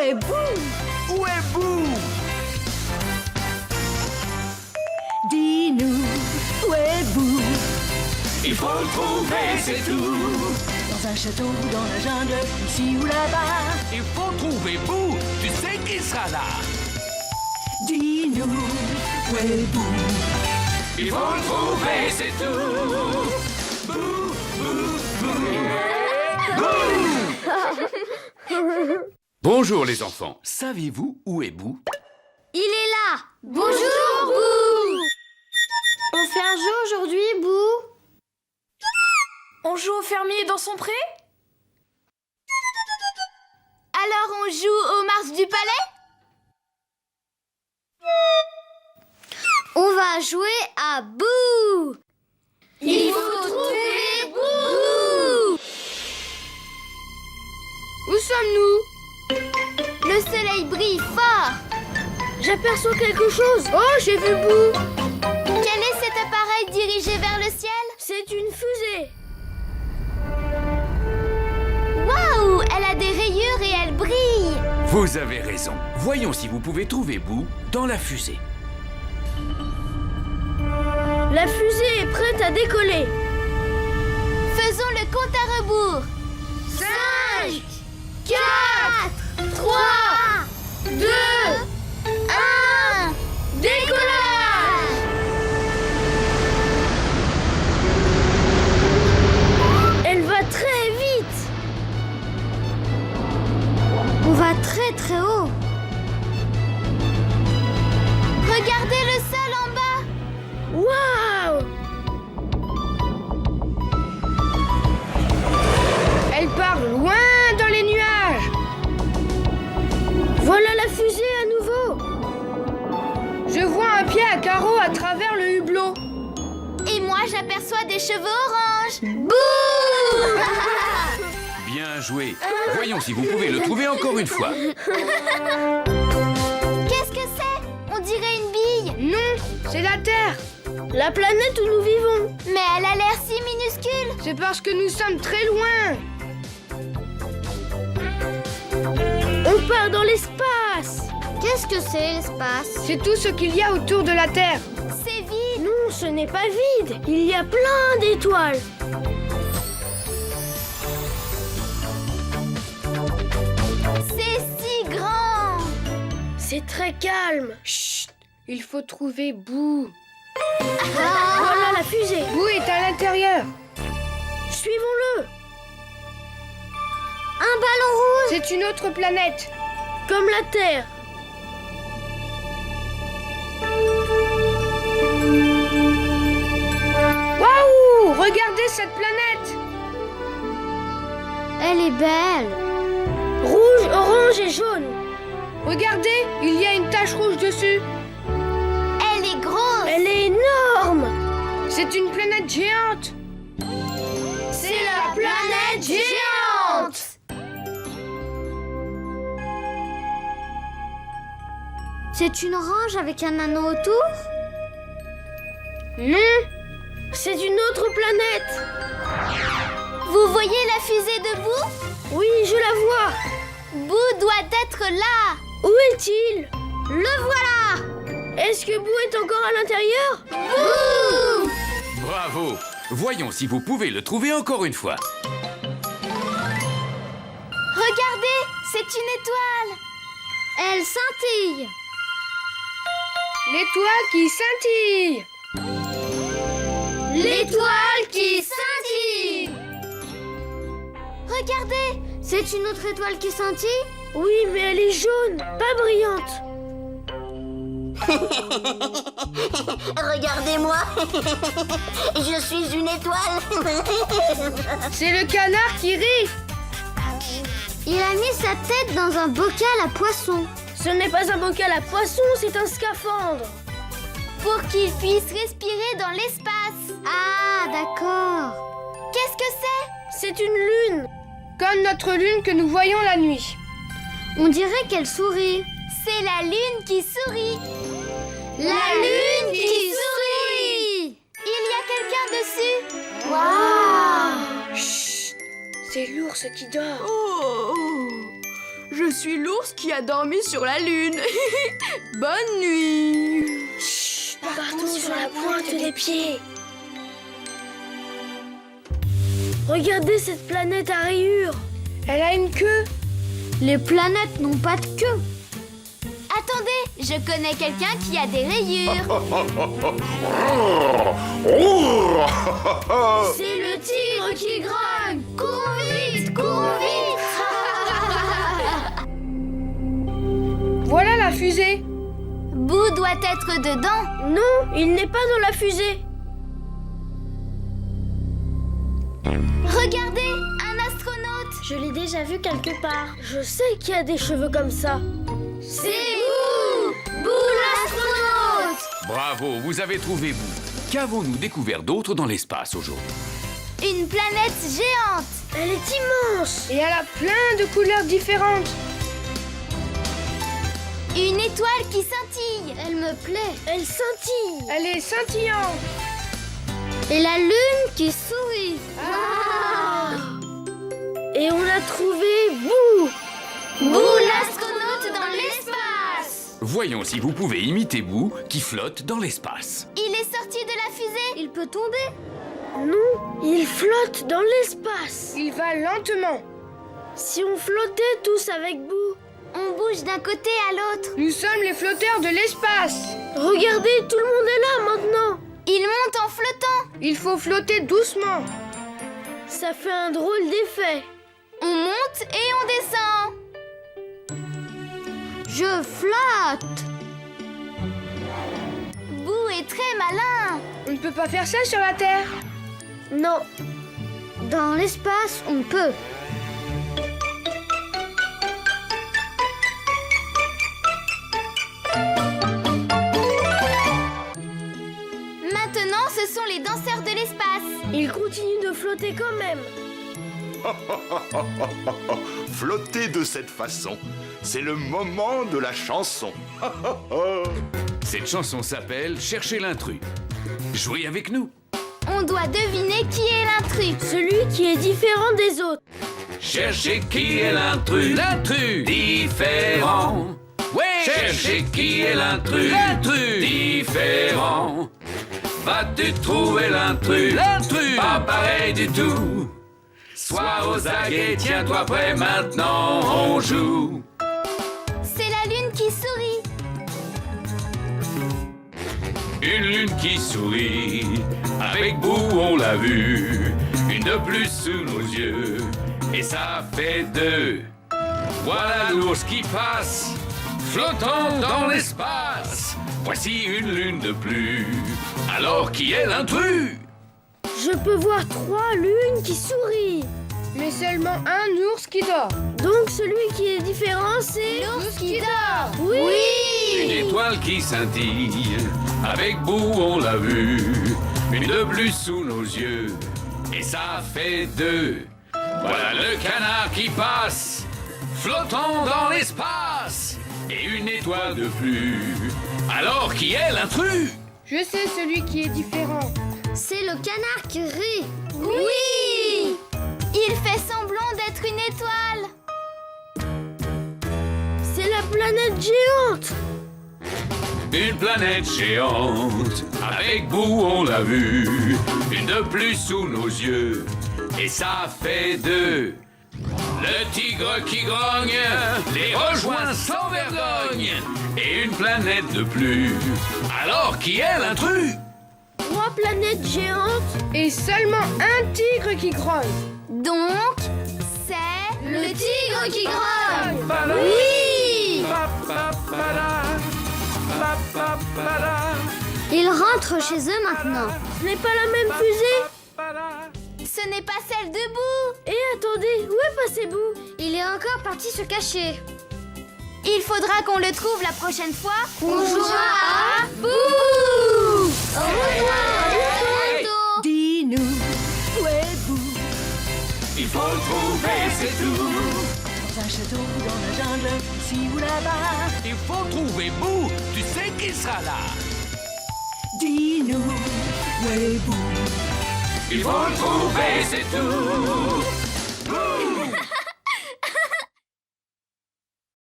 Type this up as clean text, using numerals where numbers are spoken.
est Boo? Où est Boo? Dis-nous, où est Boo? Il faut le trouver, c'est tout. Dans un château, dans la jungle, ici ou là-bas. Il faut trouver Boo. Tu sais qu'il sera là. Dis-nous, où est Boo? Il faut le trouver, c'est tout. Boo, Boo, Boo. Bonjour les enfants. Savez-vous où est Boo? Il est là. Bonjour, Boo. On fait un jeu aujourd'hui, Boo? On joue au fermier dans son pré? Alors on joue aux marches du palais? On va jouer à Boo. Il faut trouver Boo. Où sommes-nous? Le soleil brille fort. J'aperçois quelque chose. Oh, j'ai vu Boo. Quel est cet appareil dirigé vers le ciel? C'est une fusée. Waouh, elle a des rayures et elle brille. Vous avez raison. Voyons si vous pouvez trouver Boo dans la fusée. La fusée est prête à décoller. Faisons le compte à rebours. 5, 4, 3, 2, 1, décollage! Elle va très vite. On va très très haut. Regardez le sol en bas. Waouh! Elle part loin dans les nuages. Voilà la fusée à nouveau. Je vois un pied à carreaux à travers le hublot. Et moi, j'aperçois des cheveux oranges. Bouh! Bien joué. Voyons si vous pouvez le trouver encore une fois. Qu'est-ce que c'est? On dirait une bille. Non, c'est la Terre. La planète où nous vivons. Mais elle a l'air si minuscule. C'est parce que nous sommes très loin. On part dans l'espace. Qu'est-ce que c'est l'espace? C'est tout ce qu'il y a autour de la Terre. C'est vide. Non, ce n'est pas vide. Il y a plein d'étoiles. C'est si grand. C'est très calme. Chut, il faut trouver Boo. Voilà la fusée. Boo est à l'intérieur. Suivons-le. Un ballon rouge. C'est une autre planète. Comme la Terre. Waouh! Regardez cette planète. Elle est belle. Rouge, orange et jaune. Regardez, il y a une tache rouge dessus. Elle est grosse. Elle est énorme. C'est une planète géante. C'est la planète géante. C'est une orange avec un anneau autour? Non, C'est une autre planète. Vous voyez la fusée de Boo? Oui, je la vois. Boo doit être là. Où est-il? Le voilà. Est-ce que Boo est encore à l'intérieur? Boo! Bravo. Voyons si vous pouvez le trouver encore une fois. Regardez, c'est une étoile. Elle scintille. l'étoile qui scintille. L'étoile qui scintille. Regardez, c'est une autre étoile qui scintille. Oui, mais elle est jaune, pas brillante. Regardez-moi. Je suis une étoile. C'est le canard qui rit. Il a mis sa tête dans un bocal à poisson. Ce n'est pas un bocal à poisson, c'est un scaphandre. Pour qu'il puisse respirer dans l'espace. Ah, d'accord. Qu'est-ce que c'est? C'est une lune. Comme notre lune que nous voyons la nuit. On dirait qu'elle sourit. C'est la lune qui sourit. La lune qui sourit. Il y a quelqu'un dessus. Waouh! Chut, c'est l'ours qui dort. Oh, Je suis l'ours qui a dormi sur la lune. Bonne nuit. Partons sur la pointe des pieds. Regardez cette planète à rayures. Elle a une queue. Les planètes n'ont pas de queue. Attendez, je connais quelqu'un qui a des rayures. C'est le tigre qui grogne. Courons vite, courons vite. Voilà la fusée. Boo doit être dedans. Non, il n'est pas dans la fusée. Regardez, un astronaute. Je l'ai déjà vu quelque part. Je sais qu'il a des cheveux comme ça. C'est Boo. Boo l'astronaute. Bravo, vous avez trouvé Boo. Qu'avons-nous découvert d'autre dans l'espace aujourd'hui? Une planète géante. Elle est immense. Et elle a plein de couleurs différentes. Une étoile qui scintille. Elle me plaît. Elle scintille. Elle est scintillante. Et la lune qui sourit. Et on a trouvé Boo. Boo l'astronaute dans l'espace. Voyons si vous pouvez imiter Boo qui flotte dans l'espace. Il est sorti de la fusée. Il peut tomber. Non, il flotte dans l'espace. Il va lentement. Si on flottait tous avec Boo. On bouge d'un côté à l'autre. Nous sommes les flotteurs de l'espace. Regardez, tout le monde est là maintenant. Il monte en flottant. Il faut flotter doucement. Ça fait un drôle d'effet. On monte et on descend. Je flotte. Boo est très malin. On ne peut pas faire ça sur la Terre. Non. Dans l'espace, on peut. Maintenant, ce sont les danseurs de l'espace. Ils continuent de flotter quand même. Flotter de cette façon, c'est le moment de la chanson. Cette chanson s'appelle Chercher l'intrus. Jouez avec nous. On doit deviner qui est l'intrus. Celui qui est différent des autres. Cherchez qui est l'intrus. L'intrus différent. Ouais. Cherchez qui est l'intrus. L'intrus différent. Vas-tu trouver l'intrus? L'intrus pas pareil du tout. Sois aux aguets, tiens-toi prêt, maintenant on joue. C'est la lune qui sourit. Une lune qui sourit, avec Boo on l'a vu. Une de plus sous nos yeux, et ça fait deux. Voilà l'ours qui passe, flottant dans l'espace. Voici une lune de plus, alors qui est l'intrus? Je peux voir 3 lunes qui sourient. Mais seulement un ours qui dort. Donc celui qui est différent, c'est L'ours qui dort. Oui. Une étoile qui scintille, avec Boo on l'a vu. Une de plus sous nos yeux, et ça fait deux. Voilà le canard qui passe, flottant dans l'espace. Et une étoile de plus, alors qui est l'intrus? Je sais celui qui est différent. C'est le canard qui rit. Oui. Il fait semblant d'être une étoile. C'est la planète géante. Une planète géante, avec Boo on l'a vu. Une de plus sous nos yeux, et ça fait deux. Le tigre qui grogne les rejoint sans vergogne. Et une planète de plus, alors qui est l'intrus? 3 planètes géantes et seulement un tigre qui grogne. Donc, c'est le tigre qui grogne. Oui. Ils rentrent chez eux maintenant. Ce n'est pas la même fusée. Ce n'est pas celle de Boo. Et attendez, où est passé Boo? Il est encore parti se cacher. Il faudra qu'on le trouve la prochaine fois. On jouera à Boo. Au revoir. À bientôt. Dis-nous, où est Boo? Il faut le trouver, c'est tout. Dans un château, dans la jungle, ici ou là-bas. Il faut trouver Boo, tu sais qu'il sera là. Dis-nous, où est Boo? Il faut le trouver, c'est tout. Boo!